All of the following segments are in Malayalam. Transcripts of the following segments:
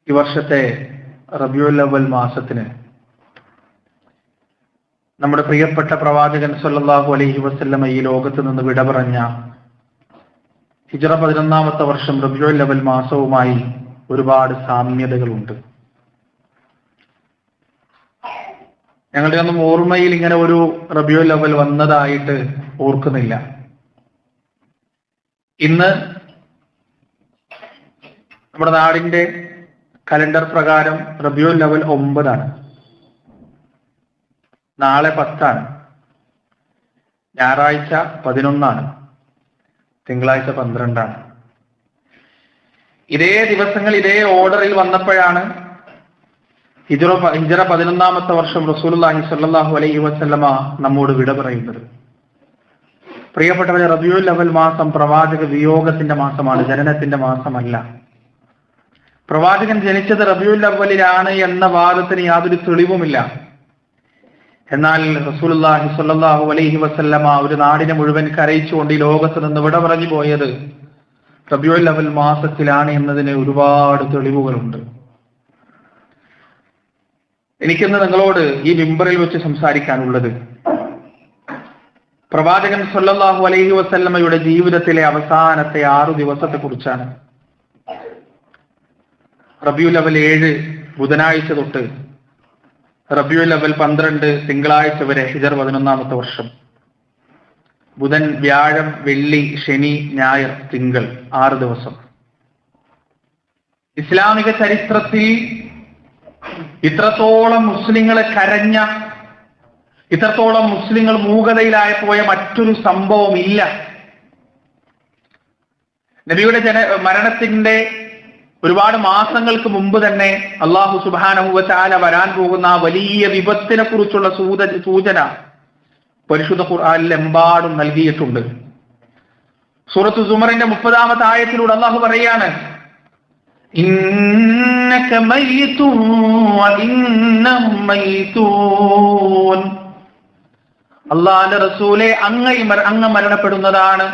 ഈ വർഷത്തെ റബീഉൽ അവ്വൽ മാസത്തിന് നമ്മുടെ പ്രിയപ്പെട്ട പ്രവാചകൻ സല്ലല്ലാഹു അലൈഹി വസല്ലമ ഈ ലോകത്ത് നിന്ന് വിട പറഞ്ഞ ഹിജ്റ 11-ാമത്തെ വർഷം റബീഉൽ അവ്വൽ മാസവുമായി ഒരുപാട് സാമ്യതകളുണ്ട്. ഞങ്ങളുടെ ഒന്നും ഓർമ്മയിൽ ഇങ്ങനെ ഒരു റബീഉൽ അവ്വൽ വന്നതായിട്ട് ഓർക്കുന്നില്ല. ഇന്ന് നമ്മുടെ നാടിന്റെ കലണ്ടർ പ്രകാരം റബീഉൽ അവ്വൽ 9 നാളെ 10, ഞായറാഴ്ച 11, തിങ്കളാഴ്ച 12. ഇതേ ദിവസങ്ങൾ ഇതേ ഓർഡറിൽ വന്നപ്പോഴാണ് ഹിജ്റ 11-ാമത്തെ വർഷം റസൂലുള്ളാഹി സ്വല്ലല്ലാഹു അലൈഹി വസല്ലമ നമ്മോട് വിട പറയുന്നത്. പ്രിയപ്പെട്ടവരെ, റബീഉൽ അവ്വൽ മാസം പ്രവാചക വിയോഗത്തിന്റെ മാസമാണ്, ജനനത്തിന്റെ മാസമല്ല. പ്രവാചകൻ ജനിച്ചത് റബീഉൽ അവ്വലിലാണ് എന്ന വാദത്തിന് യാതൊരു തെളിവുമില്ല. എന്നാൽ റസൂലുള്ളാഹി സ്വല്ലല്ലാഹു അലൈഹി വസല്ലമ ഒരു നാടിനെ മുഴുവൻ കരയിച്ചുകൊണ്ട് ഈ ലോകത്ത് നിന്ന് വിട പറഞ്ഞു പോയത് റബീഉൽ അവ്വൽ മാസത്തിലാണ് എന്നതിന് ഒരുപാട് തെളിവുകളുണ്ട്. എനിക്കിന്ന് നിങ്ങളോട് ഈ മിമ്പറിൽ വെച്ച് സംസാരിക്കാനുള്ളത് പ്രവാചകൻ സ്വല്ലല്ലാഹു അലൈഹി വസല്ലമയുടെ ജീവിതത്തിലെ അവസാനത്തെ 6 ദിവസത്തെ കുറിച്ചാണ്. റബീഉൽ അവ്വൽ 7 ബുധനാഴ്ച തൊട്ട് റബീഉൽ അവ്വൽ 12 തിങ്കളാഴ്ച വരെ ഹിജ്റ 11-ാമത്തെ വർഷം. ബുധൻ, വ്യാഴം, വെള്ളി, ശനി, ഞായർ, തിങ്കൾ 6 ദിവസം. ഇസ്ലാമിക ചരിത്രത്തിൽ ഇത്രത്തോളം മുസ്ലിങ്ങളെ കരഞ്ഞ, ഇത്രത്തോളം മുസ്ലിങ്ങൾ മൂകതയിലായി പോയ മറ്റൊരു സംഭവം ഇല്ല. നബിയുടെ മരണത്തിന്റെ ഒരുപാട് മാസങ്ങൾക്ക് മുമ്പ് തന്നെ അല്ലാഹു സുബ്ഹാനഹു വ തആല വരാൻ പോകുന്ന ആ വലിയ വിപത്തിനെ കുറിച്ചുള്ള സൂചന പരിശുദ്ധ ഖുർആനിൽ എമ്പാടും നൽകിയിട്ടുണ്ട്. സൂറത്ത് സുമറിന്റെ 30-ാമത്തെ ആയത്തിലൂടെ അല്ലാഹു പറയാണ്, ഇന്നക മയ്യിതുൻ വ ഇന്നഹും മയ്യിതൂൻ. അല്ലാഹുവിന്റെ റസൂലേ, അങ്ങ് മരണപ്പെടുന്നതാണ്,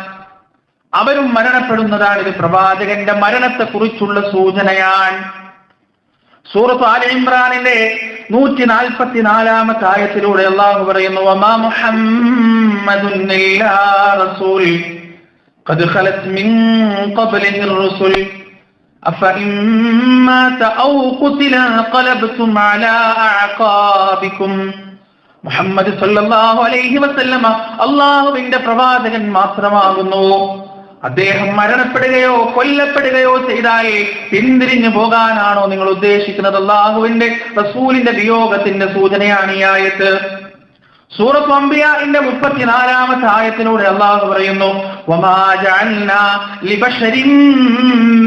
അവരും മരണപ്പെടുന്നതാണ്. ഇത് പ്രവാചകന്റെ മരണത്തെ കുറിച്ചുള്ള സൂചനയാണ്. സൂറത്ത് ആല ഇംറാനിന്റെ 144-ാമത്തെ ആയത്തിലൂടെ അല്ലാഹു പറയുന്നു, വമാ മുഹമ്മദുൻ ഇല്ലാ റസൂൽ ഖദ് ഖലത് മിൻ ഖബ്ലിഹി الرسل അഫഇൻ മാത ഔ ഖുതില ഖലബ്തും അലാ അഅഖാബികും. മുഹമ്മദ് സല്ലല്ലാഹു അലൈഹി വസല്ലമ അല്ലാഹുവിന്റെ പ്രവാചകൻ മാത്രമാകുന്നു. അദ്ദേഹം മരണപ്പെടുകയോ കൊല്ലപ്പെടുകയോ ചെയ്താൽ പിന്തിരിഞ്ഞു പോകാനാണോ നിങ്ങൾ ഉദ്ദേശിക്കുന്നത്? അല്ലാഹുവിന്റെ റസൂലിന്റെ വിയോഗത്തിന്റെ സൂചനയാണ് ഈ ആയത്ത്. സൂറത്ത് അംബിയാഇന്റെ 34-ാമത്തെ ആയത്തിലൂടെ അല്ലാഹു പറയുന്നു, വമാ ജഅൽനാ ലിബശരിൻ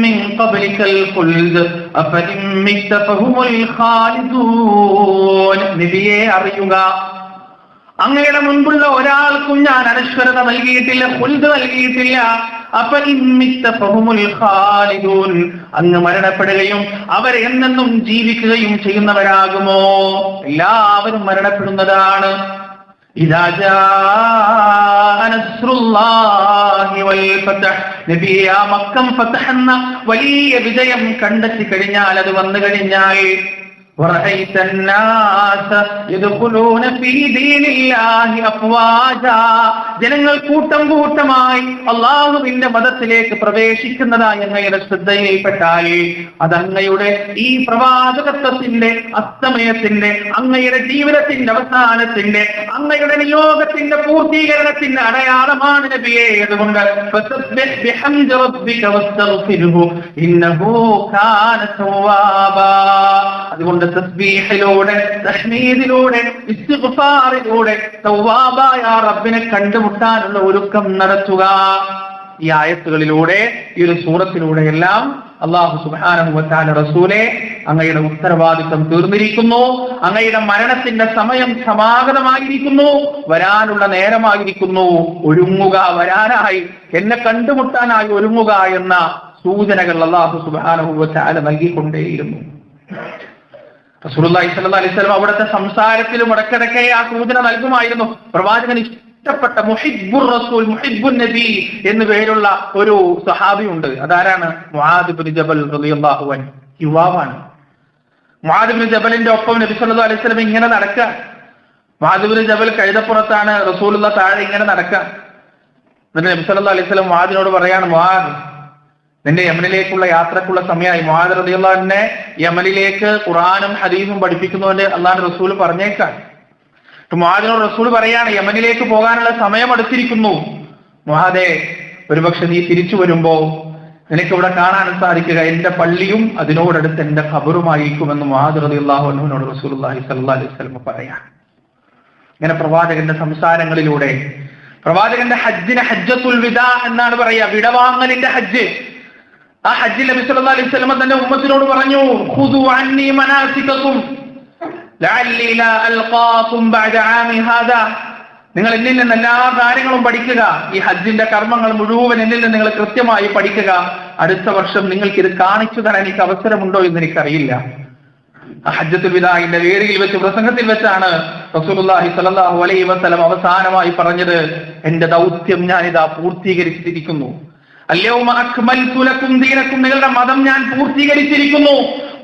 മിൻ ഖബ്ലികൽ ഖുൽദ് അഫഇൻ മിത്ത ഫഹുമുൽ ഖാലിദൂൻ. നബിയെ അറിയുക, അങ്ങയുടെ മുൻപുള്ള ഒരാൾക്കും ഞാൻ അനശ്വരത നൽകിയിട്ടില്ല, ഖുൽദ് നൽകിയിട്ടില്ല. അഫഇൻ മിത്ത ഫഹുമുൽ ഖാലിദൂൻ. അങ്ങ് മരണപ്പെടുകയും അവർ എന്നെന്നും ജീവിക്കുകയും ചെയ്യുന്നവരാകുമോ? എല്ലാവരും മരണപ്പെടുന്നതാണ്. ഇദാ ജാഅ നസ്റുല്ലാഹി വൽ ഫതഹ്. നബിയെ, ആ മക്കം ഫതഹ് എന്ന വലിയ വിജയം കണ്ടെത്തി കഴിഞ്ഞാൽ, അത് വന്നു കഴിഞ്ഞാൽ, വറഅയ്ത الناس يدخلون في دين الله أفواجا. ജനങ്ങൾ കൂട്ടം കൂട്ടമായി അല്ലാഹുവിന്റെ മതത്തിലേക്ക് പ്രവേശിക്കുന്നതായി അങ്ങയുടെ ശ്രദ്ധയിൽപ്പെട്ടാൽ, അത് അങ്ങയുടെ ഈ പ്രവാചകത്വത്തിന്റെ അസ്തമയത്തിന്റെ, അങ്ങയുടെ ജീവിതത്തിന്റെ അവസാനത്തിന്റെ, അങ്ങയുടെ നിയോഗത്തിന്റെ പൂർത്തീകരണത്തിന്റെ അടയാളമാണ് നബിയെ. അതുകൊണ്ട് ഫസബ്ബിഹ് ബിഹംദി റബ്ബിക വസ്തഗ്ഫിർഹു ഇന്നഹു കാന തവ്വാബാ. അതുകൊണ്ട് തസ്ബീഹിലൂടെ, തഹ്മീദിലൂടെ, ഇസ്തിഗ്ഫാറിലൂടെ തവ്വാബായ റബ്ബിനെ കണ്ടുമുട്ടാനുള്ള ഒരുക്കം നടത്തുക. ഈ ആയത്തുകളിലൂടെ, ഈ ഒരു സൂറത്തിലൂടെ എല്ലാം അല്ലാഹു സുബ്ഹാനഹു വ തആല റസൂലേ, അങ്ങയുടെ ഉത്തരവാദിത്വം തീർന്നിരിക്കുന്നു, അങ്ങയുടെ മരണത്തിന്റെ സമയം സമാഗതമായിരിക്കുന്നു, വരാനുള്ള നേരമായിരിക്കുന്നു, ഒരുങ്ങുക, വരാനായി, എന്നെ കണ്ടുമുട്ടാനായി ഒരുങ്ങുക എന്ന സൂചനകൾ അല്ലാഹു സുബ്ഹാനഹു വ തആല നൽകിക്കൊണ്ടേയിരുന്നു. റസൂലുള്ളാഹി സ്വല്ലല്ലാഹു അലൈഹി വസല്ലം അവിടുത്തെ സംസാരത്തിലും ഇടയ്ക്കിടയ്ക്ക് ആ സൂചന നൽകുമായിരുന്നു. പ്രവാചകൻ ഇഷ്ടപ്പെട്ട മുഹിബ്ബുർ റസൂൽ, മുഹിബ്ബുൻ നബി എന്ന് പേരുള്ള ഒരു സഹാബി ഉണ്ട്. അതാരാണ്? മുആദ് ഇബ്നു ജബൽ റളിയല്ലാഹു അൻഹു. യുവാവാണ്, മുആദ് ഇബ്നു ജബലിന്റെ ഒപ്പം നബി സല്ലല്ലാഹു അലൈഹി വസല്ലം ഇങ്ങനെ നടക്കുക. മുആദ് ഇബ്നു ജബൽ കഴുതപ്പുറത്താണ്, റസൂലുള്ളാഹി താഴെ ഇങ്ങനെ നടക്കുക. എന്നിട്ട് നബി സല്ലല്ലാഹു അലൈഹി വസല്ലം മുആദിനോട് പറയാണ്, മുആദ്, നിന്റെ യമനിലേക്കുള്ള യാത്രക്കുള്ള സമയമായി. മുആദ് റളിയല്ലാഹു അൻഹു യമനിലേക്ക് ഖുർആനും ഹദീസും പഠിപ്പിക്കുന്നവന്റെ അല്ലാഹുവിന്റെ റസൂൽ പറഞ്ഞേക്കാൻ. മുആദിനോട് റസൂൽ പറയാണ്, യമനിലേക്ക് പോകാനുള്ള സമയം അടുത്തിരിക്കുന്നു. മുആദേ, ഒരുപക്ഷെ നീ തിരിച്ചു വരുമ്പോ നിനക്ക് ഇവിടെ കാണാൻ സാധിക്കുക എന്റെ പള്ളിയും അതിനോടടുത്ത് എന്റെ ഖബറുമായിരിക്കുമെന്ന് മുആദ് റളിയല്ലാഹു അൻഹുവിനോട് റസൂലുള്ളാഹി സ്വല്ലല്ലാഹു അലൈഹി വസല്ലം പറയാൻ. ഇങ്ങനെ പ്രവാചകന്റെ സംസാരങ്ങളിലൂടെ, പ്രവാചകന്റെ ഹജ്ജിനെ ഹജ്ജത്തുൽ വിദാ എന്നാണ് പറയാ, വിടവാങ്ങലിന്റെ ഹജ്ജ്. ആ ഹജ്ജിൽ നബി സല്ലല്ലാഹു അലൈഹി വസല്ലം തന്റെ ഉമ്മത്തിനോട് പറഞ്ഞു, ഖുദു അന്നി മനാസികകും ലഅല്ലി ലാ അൽഖാകും ബഅദ ആമി ഹാദാ. നിങ്ങൾ എന്നിൽ നിന്ന് എല്ലാ കാര്യങ്ങളും പഠിക്കുക, ഈ ഹജ്ജിന്റെ കർമ്മങ്ങൾ മുഴുവൻ എന്നിൽ നിന്ന് നിങ്ങൾ കൃത്യമായി പഠിക്കുക. അടുത്ത വർഷം നിങ്ങൾക്ക് ഇത് കാണിച്ചു തരാൻ എനിക്ക് അവസരമുണ്ടോ എന്ന് എനിക്കറിയില്ല. ഹജ്ജത്തുൽ വിദാഇന്റെ വേദിയിൽ വെച്ച്, പ്രസംഗത്തിൽ വെച്ചാണ് റസൂലുള്ളാഹി സ്വല്ലല്ലാഹു അലൈഹി വസല്ലം അവസാനമായി പറഞ്ഞത്, എന്റെ ദൗത്യം ഞാനിതാ പൂർത്തീകരിച്ചിരിക്കുന്നു. അൽയൗമ അക്മൽതു ലക്കും ദീനക്കും, നിങ്ങളുടെ മതം ഞാൻ പൂർത്തീകരിച്ചിരിക്കുന്നു.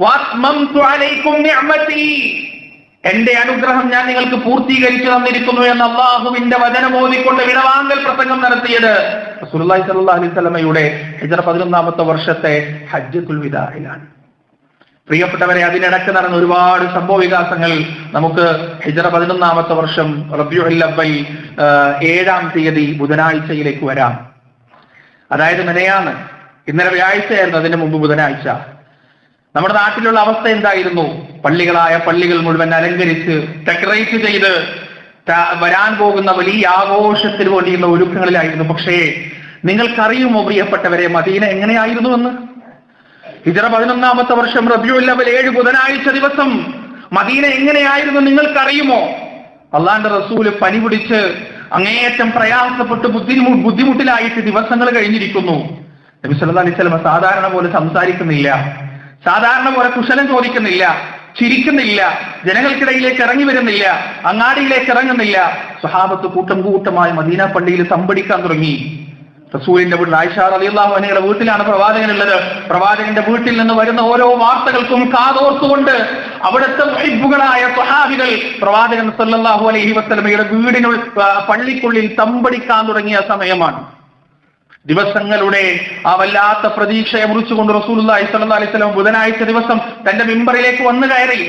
വഅത്മംതു അലൈക്കും നിഅമതി, എന്റെ അനുഗ്രഹം ഞാൻ നിങ്ങൾക്ക് പൂർത്തീകരിച്ചു തന്നിരിക്കുന്നു എന്ന് അല്ലാഹുവിന്റെ വചനം ഓതിക്കൊണ്ട് വിടവാങ്ങൽ പ്രസംഗം നടത്തിയത് റസൂലുള്ളാഹി സ്വല്ലല്ലാഹു അലൈഹി വസല്ലമയുടെ ഹിജ്റ 11ാമത്തെ വർഷത്തെ ഹജ്ജത്തുൽ വിദാഇലാണ്. പ്രിയപ്പെട്ടവരെ, അതിനിടക്ക് നടന്ന ഒരുപാട് സംഭവ വികാസങ്ങൾ നമുക്ക് ഹിജ്റ 11ാമത്തെ വർഷം റബീഉൽ അവ്വൽ 7-ാം തീയതി ബുധനാഴ്ചയിലേക്ക് വരാം. അതായത് മെനയാണ്, ഇന്നലെ വ്യാഴാഴ്ചയായിരുന്നു, അതിന്റെ മുമ്പ് ബുധനാഴ്ച. നമ്മുടെ നാട്ടിലുള്ള അവസ്ഥ എന്തായിരുന്നു? പള്ളികൾ മുഴുവൻ അലങ്കരിച്ച് ഡെക്കറേറ്റ് ചെയ്ത് വരാൻ പോകുന്ന വലിയ ആഘോഷത്തിന് വേണ്ടിയുള്ള ഒരുക്കങ്ങളിലായിരുന്നു. പക്ഷേ നിങ്ങൾക്കറിയുമോ പ്രിയപ്പെട്ടവരെ, മദീന എങ്ങനെയായിരുന്നുവെന്ന്? ഹിജ്റ 11ാമത്തെ വർഷം റബീഉൽ അവ്വൽ 7 ബുധനാഴ്ച ദിവസം മദീന എങ്ങനെയായിരുന്നു നിങ്ങൾക്കറിയുമോ? അള്ളാന്റെ റസൂല് പനി പിടിച്ച് അങ്ങേയറ്റം പ്രയാസപ്പെട്ട് ബുദ്ധിമുട്ടിലായിട്ട് ദിവസങ്ങൾ കഴിഞ്ഞിരിക്കുന്നു. നബി സല്ലല്ലാഹു അലൈഹി വസല്ലം സാധാരണ പോലെ സംസാരിക്കുന്നില്ല, സാധാരണ പോലെ കുശലം ചോദിക്കുന്നില്ല, ചിരിക്കുന്നില്ല, ജനങ്ങൾക്കിടയിലേക്ക് ഇറങ്ങി വരുന്നില്ല, അങ്ങാടിയിലേക്ക് ഇറങ്ങുന്നില്ല. സ്വഹാബത്ത് കൂട്ടം കൂട്ടമായി മദീന പള്ളിയിൽ തമ്പടിക്കാൻ തുടങ്ങി. റസൂലിന്റെ വീട്ടിൽ, ആയിഷ റളിയല്ലാഹു അൻഹയുടെ വീട്ടിലാണ് പ്രവാചകൻ ഉള്ളത്. പ്രവാചകന്റെ വീട്ടിൽ നിന്ന് വരുന്ന ഓരോ വാർത്തകൾക്കും കാതോർത്തുകൊണ്ട് അവിടുത്തെ മുഹിബ്ബുകളായ സ്വഹാബികൾ പ്രവാചകൻ സല്ലല്ലാഹു അലൈഹി വസല്ലമയുടെ വീടിനുള്ളിൽ, പള്ളിക്കുള്ളിൽ തമ്പടിക്കാൻ തുടങ്ങിയ സമയമാണ്. ദിവസങ്ങളുടെ ആ വല്ലാത്ത പ്രതീക്ഷയെ മുറിച്ചുകൊണ്ട് റസൂലുള്ളാഹി സ്വല്ലല്ലാഹു അലൈഹി വസല്ലം ബുധനാഴ്ച ദിവസം തന്റെ മിമ്പറിലേക്ക് വന്നു കയറി.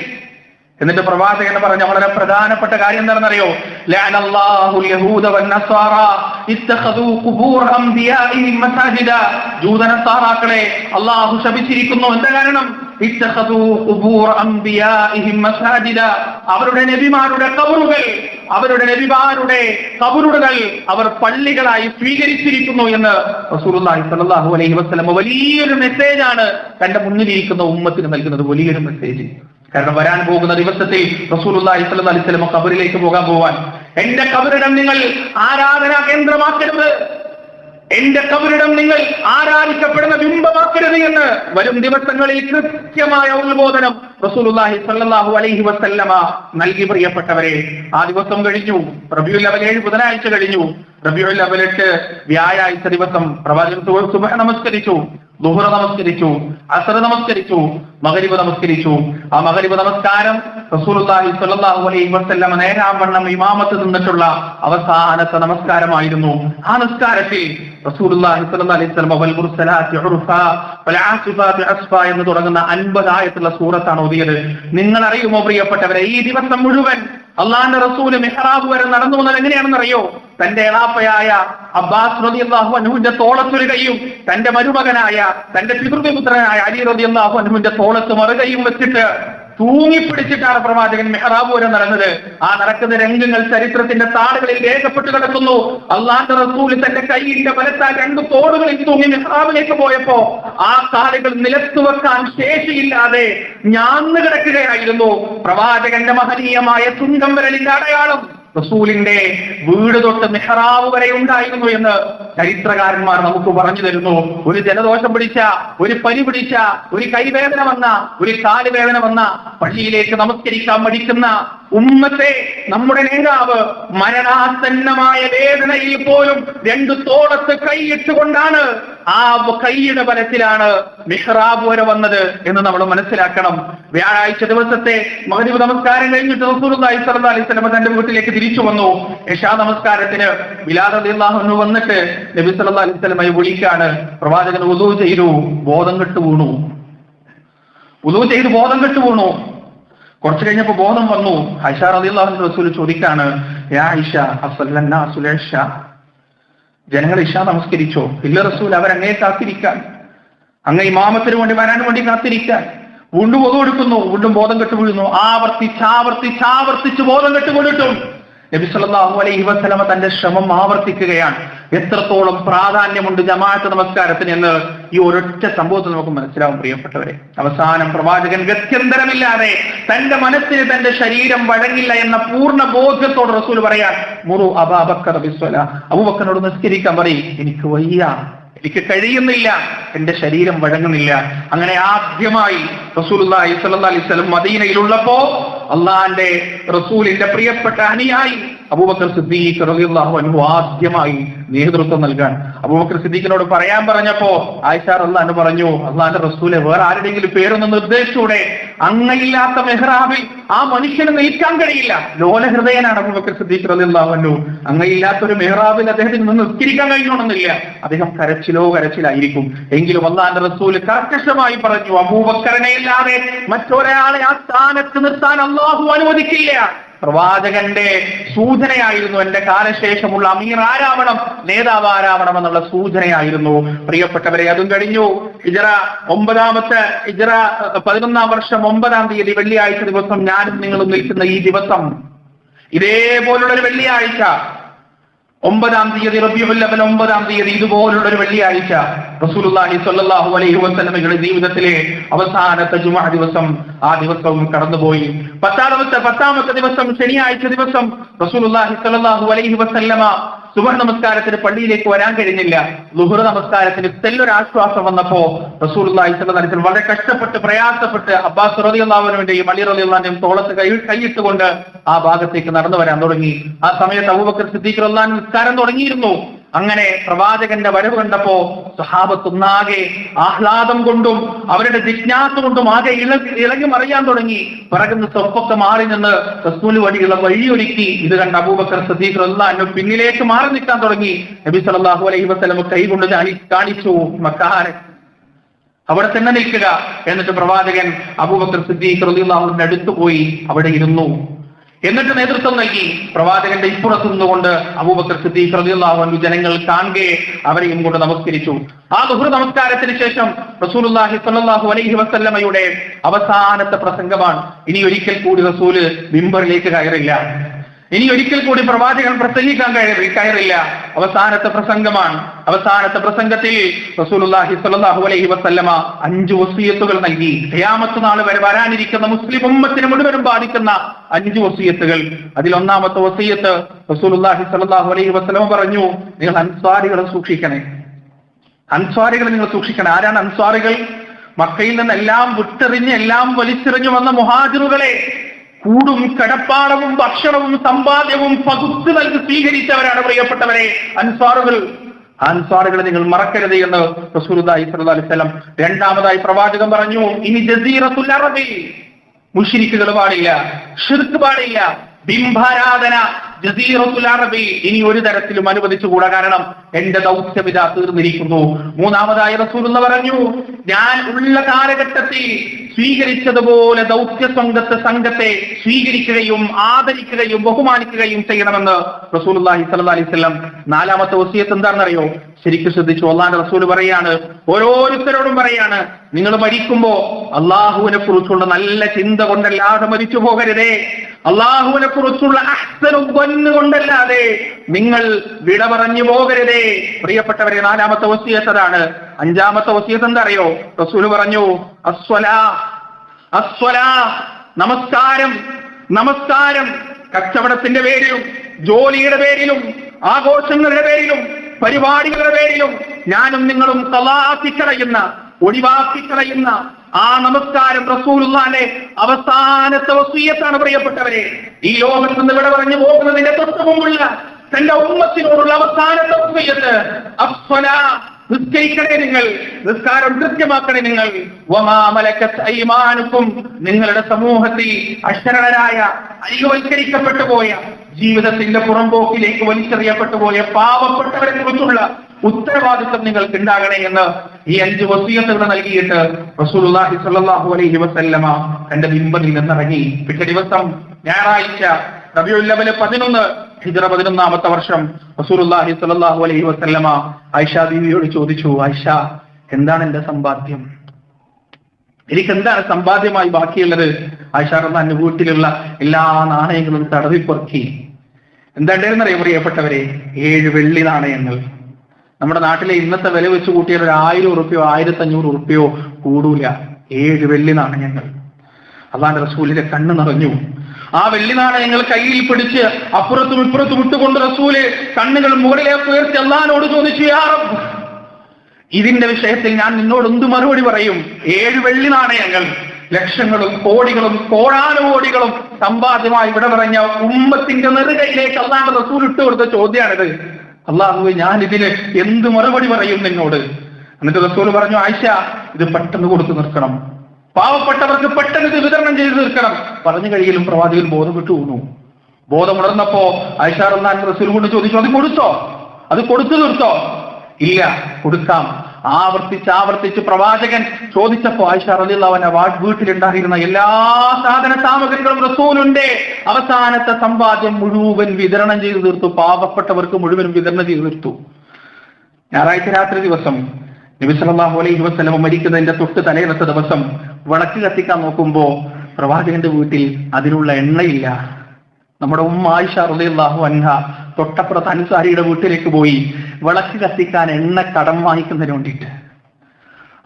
എന്നിട്ട് പ്രവാചകൻ പറഞ്ഞ വളരെ പ്രധാനപ്പെട്ട കാര്യം എന്താണെന്നറിയോ? ലഅനല്ലാഹുൽ യഹൂദ വന്നസ്വാറ ഇത്തഖദൂ ഖുബൂർ അംബിയാഇഹിം മസാജിദ. ജൂതനസാറാക്കളെ അല്ലാഹു ശപിച്ചിരിക്കുന്നു. എന്താ കാരണം? ഇത്തഖദൂ ഖുബൂർ അംബിയാഇഹിം മസാജിദ. അവരുടെ നബിമാരുടെ ഖബറുകൾ, അവരുടെ നബിമാരുടെ ഖബറുകൾ അവർ പള്ളികളായി സ്വീകരിച്ചിരിക്കുന്നു എന്ന് റസൂലുള്ളാഹി സ്വല്ലല്ലാഹു അലൈഹി വസല്ലം വലിയൊരു മെസ്സേജാണ് തന്റെ മുന്നിലിരിക്കുന്ന ഉമ്മത്തിന് നൽകുന്നത്. വലിയൊരു മെസ്സേജ്. കാരണം വരാൻ പോകുന്ന ദിവസത്തിൽ റസൂലുള്ളാഹി സ്വല്ലല്ലാഹു അലൈഹി വസല്ലം ഖബറിലേക്ക് പോകാൻ എന്റെ ഖബറിടം നിങ്ങൾ ആരാധനാ കേന്ദ്രമാക്കരുത്, എന്റെ ഖബറിടം നിങ്ങൾ ആരാധിക്കപ്പെടുന്ന ബിംബമാക്കരുത് എന്ന് വരും ദിവസങ്ങളിൽ കൃത്യമായ ഉത്ബോധനം റസൂലുള്ളാഹി സ്വല്ലല്ലാഹു അലൈഹി വസല്ലമ നൽകി. പ്രിയപ്പെട്ടവരെ, ആ ദിവസം കഴിഞ്ഞു. റബീഉൽ അവ്വൽ 7 ബുധനാഴ്ച കഴിഞ്ഞു. റബീഉൽ അവ്വൽ 8 വ്യാഴാഴ്ച ദിവസം പ്രവാചകൻ സുബ്ഹ് നമസ്കരിച്ചു, ദുഹ്ർ നമസ്കരിച്ചു, അസ്ർ നമസ്കരിച്ചു, മഗ്രിബ് നമസ്കരിച്ചു. ആ മഗ്രിബ് നമസ്കാരം റസൂലുള്ളാഹി സ്വല്ലല്ലാഹു അലൈഹി വസല്ലം നേരാവണ്ണം ഇമാമത്ത് നിന്നിട്ടുള്ള അവസാനത്തെ നമസ്കാരമായിരുന്നു. ആ നമസ്കാരത്തിൽ റസൂലുള്ളാഹി സ്വല്ലല്ലാഹു അലൈഹി വസല്ലം വൽ മുർസലാത്തി ഉർഫാ വൽ ആസിഫാത്തി അസ്ഫാ എന്ന് തുടങ്ങുന്ന 50 ആയത്തുള്ള സൂറത്താണ് ഓതിയത്. നിങ്ങൾ അറിയുമോ പ്രിയപ്പെട്ടവരെ, ഈ ദിവസം മുഴുവൻ അള്ളാന്റെ റസൂല് മിഹ്റാബ് വരെ നടന്നു വന്നത് എങ്ങനെയാണെന്നറിയോ? തന്റെ എളാപ്പയായ അബ്ബാസ് റളിയല്ലാഹു അൻഹുവിന്റെ തോളത്തൊരു കൈയും തന്റെ മരുമകനായ തന്റെ പിതൃപുത്രനായ അലി റളിയല്ലാഹു അൻഹുവിന്റെ തോളത്ത് മറുകൈയും വെച്ചിട്ട് തൂങ്ങിപ്പിടിച്ചിട്ടാണ് പ്രവാചകൻ മിഹ്റാബ് വരെ നടന്നത്. ആ നടക്കുന്ന രംഗങ്ങൾ ചരിത്രത്തിന്റെ താളുകളിൽ രേഖപ്പെട്ട് കിടക്കുന്നു. അള്ളാന്റെ റസൂൽ തന്റെ കൈയിന്റെ ബലത്താൽ 2 തോടുകളിൽ തൂങ്ങി മിഹ്റാബിലേക്ക് പോയപ്പോ ആ കാലുകൾ നിലത്തു വെക്കാൻ ശേഷിയില്ലാതെ ഞാന്ന് കിടക്കുകയായിരുന്നു. പ്രവാചകന്റെ മഹനീയമായ തുങ്കം വിരലിന്റെ അടയാളം റസൂലിന്റെ വീട് തൊട്ട് മിഹ്റാബ് വരെ ഉണ്ടായിരുന്നു എന്ന് ചരിത്രകാരന്മാർ നമുക്ക് പറഞ്ഞു തരുന്നു. ഒരു ജലദോഷം പിടിച്ച, ഒരു പനി പിടിച്ച, ഒരു കൈവേദന വന്ന, ഒരു കാലുവേദന വന്ന, പള്ളിയിലേക്ക് നമസ്കരിക്കാൻ മടിക്കുന്ന ഉമ്മത്തെ, നമ്മുടെ നേതാവ് മരണാസന്നമായ വേദനയിൽ പോലും രണ്ടു തോളത്ത് കൈയിട്ടുകൊണ്ടാണ്, ആ കൈയുടെ ബലത്തിലാണ് മിഹ്റാബ് വരെ വന്നത് എന്ന് നമ്മൾ മനസ്സിലാക്കണം. വ്യാഴാഴ്ച ദിവസത്തെ മഗ്‌രിബ് നമസ്കാരം കഴിഞ്ഞിട്ട് റസൂലുള്ളാഹി സ്വല്ലല്ലാഹു അലൈഹി വസല്ലം തന്റെ വീട്ടിലേക്ക് തിരിച്ചു വന്നു. ഇശാ നമസ്കാരത്തിന് ബിലാൽ റളിയല്ലാഹു അൻഹു വന്നിട്ട് നബി സല്ലല്ലാഹു അലൈഹി വസല്ലമയെ വിളിക്കാണ്. പ്രവാചകൻ വുളൂ ചെയ്തു, ബോധം കെട്ടു വീണു. വുളൂ ചെയ്ത് ബോധം കെട്ടു വീണു. കുറച്ചു കഴിഞ്ഞപ്പോ ബോധം വന്നു. ആയിഷ റളിയല്ലാഹു അൻഹ റസൂൽ ചോദിക്കാണ്, യാ ആയിഷ അസ്സല്ലന്നാസുൽ ഇശ, ജനങ്ങൾ ഇശ നമസ്കരിച്ചോ? ഇല്ല റസൂൽ, അവരങ്ങേ കാത്തിരിക്കാൻ, അങ്ങ് ഇമാമത്തിന് വേണ്ടി വരാൻ വേണ്ടി കാത്തിരിക്കാൻ. വീണ്ടും ബോധം എടുക്കുന്നു, വീണ്ടും ബോധം കെട്ടു വീഴുന്നു. ആവർത്തിച്ച് ബോധം കെട്ടു വീണിട്ടും നബി സല്ലല്ലാഹു അലൈഹി വസല്ലമ തന്റെ ശ്രമം ആവർത്തിക്കുകയാണ്. എത്രത്തോളം പ്രാധാന്യമുണ്ട് ജമാഅത്ത് നമസ്കാരത്തിന് എന്ന് ഈ ഒരൊറ്റ സംഭവത്തിൽ നമുക്ക് മനസ്സിലാവും പ്രിയപ്പെട്ടവരെ. അവസാനം പ്രവാചകൻ ഗത്യന്തരമില്ലാതെ തന്റെ മനസ്സിന് തന്റെ ശരീരം വഴങ്ങില്ല എന്ന പൂർണ്ണ ബോധ്യത്തോട് റസൂൽ പറയാൻ, മുറു അബൂബക്കർ ബിസ്സലാ, അബൂബക്കറിനോട് നിസ്കരിക്കാൻ പറയും, എനിക്ക് വയ്യ, എനിക്ക് കഴിയുന്നില്ല, എന്റെ ശരീരം വഴങ്ങുന്നില്ല. അങ്ങനെ ആദ്യമായി റസൂലുള്ളാഹി സ്വല്ലല്ലാഹു അലൈഹി വസല്ലം മദീനയിലുള്ളപ്പോ അള്ളാന്റെ റസൂലിന്റെ പ്രിയപ്പെട്ട അനുയായി അബൂബക്കർ സിദ്ദീഖ് റളിയല്ലാഹു അൻഹു ആദ്യമായി നേതൃത്വം നൽകാൻ അബൂബക്കർ സിദ്ദീഖിനോട് പറയാൻ പറഞ്ഞപ്പോ ആയിഷ റളിയല്ലാഹു അൻഹ പറഞ്ഞു, അള്ളാന്റെ റസൂലെ, വേറെ ആരുടെയെങ്കിലും പേരൊന്ന് നിർദ്ദേശിച്ചൂടെ? അങ്ങയില്ലാത്ത മെഹ്റാബിൽ ആ മനുഷ്യന് നിൽക്കാൻ കഴിയില്ല. ലോലഹൃദയനാണ് അബൂബക്കർ സിദ്ദീഖ് റളിയല്ലാഹു അൻഹു. അങ്ങയില്ലാത്ത ഒരു മെഹ്റാബിൽ അദ്ദേഹത്തിന് നിന്ന് നിസ്കരിക്കാൻ കഴിയണമെന്നില്ല. അദ്ദേഹം കരച്ചിലായിരിക്കും. എങ്കിലും അള്ളാന്റെ റസൂൽ കർക്കശമായി പറഞ്ഞു, അബൂബക്കറിനെ അല്ലാതെ മറ്റൊരാളെ ആ സ്ഥാനത്ത് നിർത്താൻ അള്ളാഹു അനുവദിക്കില്ല. പ്രവാചകന്റെ സൂചനയായിരുന്നു എന്റെ കാലശേഷമുള്ള അമീർ ആരാവണം, നേതാവ് ആരാവണം എന്നുള്ള സൂചനയായിരുന്നു. പ്രിയപ്പെട്ടവരെ, അതും കഴിഞ്ഞു. ഹിജ്റ 11 വർഷം 9-ാം തീയതി വെള്ളിയാഴ്ച ദിവസം ഞാനും നിങ്ങളും നിൽക്കുന്ന ഈ ദിവസം, ഇതേപോലുള്ളൊരു വെള്ളിയാഴ്ച 9-ാം തീയതി റബീഉൽ അവ്വൽ 9-ാം തീയതി ഇതുപോലുള്ള ഒരു വെള്ളിയാഴ്ച റസൂലുള്ളാഹി സ്വല്ലല്ലാഹു അലൈഹി വസല്ലമയുടെ ജീവിതത്തിലെ അവസാനത്തെ ജുമുഅ ദിവസം, ആ ദിവസവും കടന്നുപോയി. 10-ാമത്തെ ദിവസം ശനിയാഴ്ച ദിവസം റസൂലുള്ളാഹി സ്വല്ലല്ലാഹു അലൈഹി വസല്ലമ സുബഹ് നമസ്കാരത്തിന് പള്ളിയിലേക്ക് വരാൻ കഴിഞ്ഞില്ല. ളുഹർ നമസ്കാരത്തിന് തെല്ലൊരാശ്വാസം വന്നപ്പോ റസൂലുള്ളാഹി സ്വല്ലല്ലാഹു അലൈഹി വസല്ലം വളരെ കഷ്ടപ്പെട്ട് പ്രയാസപ്പെട്ട് അബ്ബാസ് റളിയല്ലാഹു അൻഹുവിന്റെയും അലി റളിയല്ലാഹു അൻഹുവിന്റെയും തോളത്ത് കൈയിട്ടുകൊണ്ട് ആ ഭാഗത്തേക്ക് നടന്നു വരാൻ തുടങ്ങി. ആ സമയത്ത് അബൂബക്കർ സിദ്ദീഖ് റളിയല്ലാഹു അൻഹു നിസ്കാരം തുടങ്ങിയിരുന്നു. അങ്ങനെ പ്രവാചകന്റെ വരവ് കണ്ടപ്പോ സഹാബത്തൊന്നാകെ ആഹ്ലാദം കൊണ്ടും അവരുടെ ജിജ്ഞാസ കൊണ്ടും ആകെ ഇളകി മറിയാൻ തുടങ്ങി. പിറകുന്ന സ്വപ്പൊക്കെ മാറി നിന്ന് റസൂൽ വഴിയുള്ള വഴിയൊരുക്കി. ഇത് കണ്ട അബൂബക്കർ സിദ്ദീഖ് റളിയല്ലാഹു അൻഹു പിന്നിലേക്ക് മാറി നിൽക്കാൻ തുടങ്ങി. നബി സല്ലല്ലാഹു അലൈഹി വസല്ലം കൈകൊണ്ട് കാണിച്ചു, മക്കാനെ അവിടെ തന്നെ നിൽക്കുക. എന്നിട്ട് പ്രവാചകൻ അബൂബക്കർ സിദ്ദീഖ് റളിയല്ലാഹു അൻഹുവിന്റെ അടുത്ത് പോയി അവിടെ ഇരുന്നു. എന്നിട്ട് നേതൃത്വം നൽകി. പ്രവാചകന്റെ ഇപ്പുറത്ത് നിന്നുകൊണ്ട് അബൂബക്കർ സിദ്ദീഖ് റളിയല്ലാഹു അൻഹു ജനങ്ങൾ കാണുകെ അവരെയും കൊണ്ട് നമസ്കരിച്ചു. ആ ളുഹർ നമസ്കാരത്തിന് ശേഷം റസൂലുള്ളാഹി സ്വല്ലല്ലാഹു അലൈഹി വസല്ലമയുടെ അവസാനത്തെ പ്രസംഗമാണ്. ഇനി ഒരിക്കൽ കൂടി റസൂല് മിമ്പറിലേക്ക് കയറില്ല. ഇനി ഒരിക്കൽ കൂടി പ്രവാചകൻ പ്രസംഗിക്കാൻ കയറില്ല. അവസാനത്തെ പ്രസംഗമാണ്. അവസാനത്തെ പ്രസംഗത്തിൽ റസൂലുള്ളാഹി സ്വല്ലല്ലാഹു അലൈഹി വസല്ലമ 5 വസിയത്തുകൾ നൽകി. ഖിയാമത്ത് നാൾ വരെ വരാനിരിക്കുന്ന മുസ്ലിം ഉമ്മത്തിനെ മുഴുവനും ബാധിക്കുന്ന 5 വസിയത്തുകൾ. അതിൽ ഒന്നാമത്തെ വസിയത്ത് റസൂലുള്ളാഹി സ്വല്ലല്ലാഹു അലൈഹി വസല്ലമ പറഞ്ഞു, നിങ്ങൾ അൻസ്വാരികളെ സൂക്ഷിക്കണേ. അൻസ്വാരികളെ നിങ്ങൾ സൂക്ഷിക്കണം. ആരാണ് അൻസ്വാരികൾ? മക്കയിൽ നിന്നെല്ലാം വിട്ടെറിഞ്ഞ് എല്ലാം വലിച്ചെറിഞ്ഞു വന്ന മുഹാജിറുകളെ കൂടും കടപ്പാടവും ഭക്ഷണവും സമ്പാദ്യവും പകുത്ത് നൽകി സ്വീകരിച്ചവരാണ് പ്രിയപ്പെട്ടവരെ അൻസ്വാറുകൾ. അൻസ്വാറുകളെ നിങ്ങൾ മറക്കരുത് എന്ന് റസൂലുള്ളാഹി സ്വല്ലല്ലാഹു അലൈഹി വസല്ലം. രണ്ടാമതായി പ്രവാചകൻ പറഞ്ഞു, ഇനി ജസീറത്തുൽ അറബി മുശ്രിക്കുകൾ പാടില്ല, ശിർക്ക് പാടില്ല, ബിംബാരാധന ജസീറത്തുൽ അറബി ഇനി ഒരു തരത്തിലും അനുവദിച്ചുകൂടാ. കാരണം എന്റെ ദൗത്യമിത തീർന്നിരിക്കുന്നു. മൂന്നാമതായി റസൂലുള്ളാഹി പറഞ്ഞു, ഞാൻ ഉള്ള കാലഘട്ടത്തിൽ സ്വീകരിച്ചതുപോലെ ദൗത്യ സംഘത്തെ സ്വീകരിക്കുകയും ആദരിക്കുകയും ബഹുമാനിക്കുകയും ചെയ്യണമെന്ന് റസൂലുള്ളാഹി സ്വല്ലല്ലാഹു അലൈഹി വസല്ലം. നാലാമത്തെ വസിയത്ത് എന്താണെന്നറിയോ? ശരിക്കും ശ്രദ്ധിച്ചു. അല്ലാഹുവിന്റെ റസൂൽ പറയാണ്, ഓരോരുത്തരോടും പറയാണ്, നിങ്ങൾ മരിക്കുമ്പോ അള്ളാഹുവിനെ കുറിച്ചുള്ള നല്ല ചിന്ത കൊണ്ടല്ലാതെ മരിച്ചു പോകരുതേ. അള്ളാഹുവിനെ കുറിച്ചുള്ള അഹ്സനു ظن കൊണ്ടല്ലാതെ നിങ്ങൾ വിട പറഞ്ഞു പോകരുതേ. പ്രിയപ്പെട്ടവരെ, നാലാമത്തെ വസിയത്ത് അതാണ്. അഞ്ചാമത്തെ വസിയത്ത് എന്താ അറിയോ? റസൂൽ പറഞ്ഞു, നമസ്കാരം. നമസ്കാരം കച്ചവടത്തിന്റെ പേരിലും ജോലിയുടെ പേരിലും ആഘോഷങ്ങളുടെ പേരിലും പരിപാടികളുടെ പേരിലും ഞാനും നിങ്ങളും തലാഖി കളയുന്ന, ഒഴിവാക്കി കളയുന്ന, ആ നമസ്കാരം റസൂലുള്ളാഹിന്റെ അവസാനത്തെ വസിയത്താണ് പ്രിയപ്പെട്ടവരെ. ഈ ലോകത്ത് നിന്ന് ഇവിടെ പറഞ്ഞു പോകുന്നതിന്റെ തൊട്ട് മുമ്പുള്ള തന്റെ ഉമ്മത്തിനോടുള്ള അവസാനത്തെ വസിയത്ത് അസ്സലാ, നിസ്കരിക്കണേ നിങ്ങൾ, നിസ്കാരം കൃത്യമാക്കണേ നിങ്ങൾ. വമാ മലക്കത്ത് അയ്മാനുക്കും, നിങ്ങളുടെ സമൂഹത്തിൽ അശരണരായ, അരികവൽക്കരിക്കപ്പെട്ടു പോയ, ജീവിതത്തിന്റെ പുറംപോക്കിലേക്ക് വലിച്ചെറിയപ്പെട്ടു പോയ പാവപ്പെട്ടവരെ കുറിച്ചുള്ള ഉത്തരവാദിത്വം നിങ്ങൾക്ക് ഉണ്ടാകണേ എന്ന് ഈ 5 വസിയത്തുകൾ നൽകിയിട്ട് റസൂലുള്ളാഹി സ്വല്ലല്ലാഹു അലൈഹി വസല്ലമ തന്റെ മിമ്പറിൽ നിന്നിറങ്ങി. പിറ്റേ ദിവസം ഞായറാഴ്ച റബീഉൽ അവ്വൽ 11 ഹിജ്റ 11ാമത്തെ വർഷം റസൂലുള്ളാഹി സ്വല്ലല്ലാഹു അലൈഹി വസല്ലമ ആയിഷ ബീവിയോട് ചോദിച്ചു, ആയിഷ, എന്താണ് എന്റെ സമ്പാദ്യം? എനിക്കെന്താണ് സമ്പാദ്യമായി ബാക്കിയുള്ളത്? ആയിഷ റളിയല്ലാഹു വീട്ടിലുള്ള എല്ലാ നാണയങ്ങളും തടവിപ്പൊറുക്കി. എന്താ ഉണ്ടായിരുന്നറിയോ പ്രിയപ്പെട്ടവരെ? 7 വെള്ളി നാണയങ്ങൾ. നമ്മുടെ നാട്ടിലെ ഇന്നത്തെ വില വെച്ച് കൂട്ടിയാൽ 1000 ഉറുപ്പ്യോ 1500 ഉറുപ്പ്യോ കൂടൂല. 7 വെള്ളി നാണയങ്ങൾ. അല്ലാഹുവിന്റെ റസൂലിന്റെ കണ്ണ് നിറഞ്ഞു. ആ വെള്ളി നാണയങ്ങൾ കയ്യിൽ പിടിച്ച് അപ്പുറത്തും ഇപ്പുറത്തും ഇട്ടുകൊണ്ട് റസൂല് കണ്ണുകൾ മുകളിലേക്ക് ഉയർത്തി അല്ലാഹുവിനോട് ചോദിച്ചു, യാ റബ്ബ്, ഇതിന്റെ വിഷയത്തിൽ ഞാൻ നിന്നോട് എന്ത് മറുപടി പറയും? 7 വെള്ളി നാണയങ്ങൾ, ലക്ഷങ്ങളും കോടികളും കോടാനുകോടികളും സമ്പാദ്യമായി ഇവിടെ പറഞ്ഞ ഉമ്മത്തിന്റെ നെറുകയിലേക്ക് അല്ലാഹുവിന്റെ റസൂൽ ഇട്ട് കൊടുത്ത ചോദ്യമാണിത്. അല്ലാഹുവേ, ഞാൻ ഇതിന് എന്ത് മറുപടി പറയും നിന്നോട്? എന്നിട്ട് റസൂൽ പറഞ്ഞു, ആയിഷ, ഇത് പെട്ടെന്ന് കൊടുത്തു നിർത്തണം, പാവപ്പെട്ടവർക്ക് പെട്ടെന്ന് ഇത് വിതരണം ചെയ്ത് തീർക്കണം. പറഞ്ഞു കഴിയലും പ്രവാചകൻ ബോധം വിട്ടു വീണു. ബോധമുണർന്നപ്പോ ആയിഷ റളിയല്ലാഹു റസൂൽ കൊണ്ട് ചോദിച്ചു, അത് കൊടുത്തോ? അത് കൊടുത്തു തീർത്തോ? ഇല്ല, കൊടുക്കാം. ആവർത്തിച്ച് പ്രവാചകൻ ചോദിച്ചപ്പോ ആയിഷ റളിയല്ലാഹു അൻഹ വീട്ടിലുണ്ടായിരുന്ന എല്ലാ സാധന സാമഗ്രികളും റസൂലിന്റെ അവസാനത്തെ സമ്പാദ്യം മുഴുവൻ വിതരണം ചെയ്തു തീർത്തു. പാവപ്പെട്ടവർക്ക് മുഴുവനും വിതരണം ചെയ്തു തീർത്തു. ഞായറാഴ്ച രാത്രി ദിവസം നബി സല്ലല്ലാഹു അലൈഹി വസല്ലം മരിക്കുന്നതിന്റെ തൊട്ട് തലേന്നത്തെ ദിവസം വിളക്ക് കത്തിക്കാൻ നോക്കുമ്പോ പ്രവാചകന്റെ വീട്ടിൽ അതിനുള്ള എണ്ണയില്ല. നമ്മുടെ ഉമ്മ ആയിഷ റളിയല്ലാഹു അൻഹ തൊട്ടപ്പുറത്ത് അൻസാരിയുടെ വീട്ടിലേക്ക് പോയി വിളക്ക് കത്തിക്കാൻ എണ്ണ കടം വാങ്ങിക്കുന്നതിന് വേണ്ടിയിട്ട്.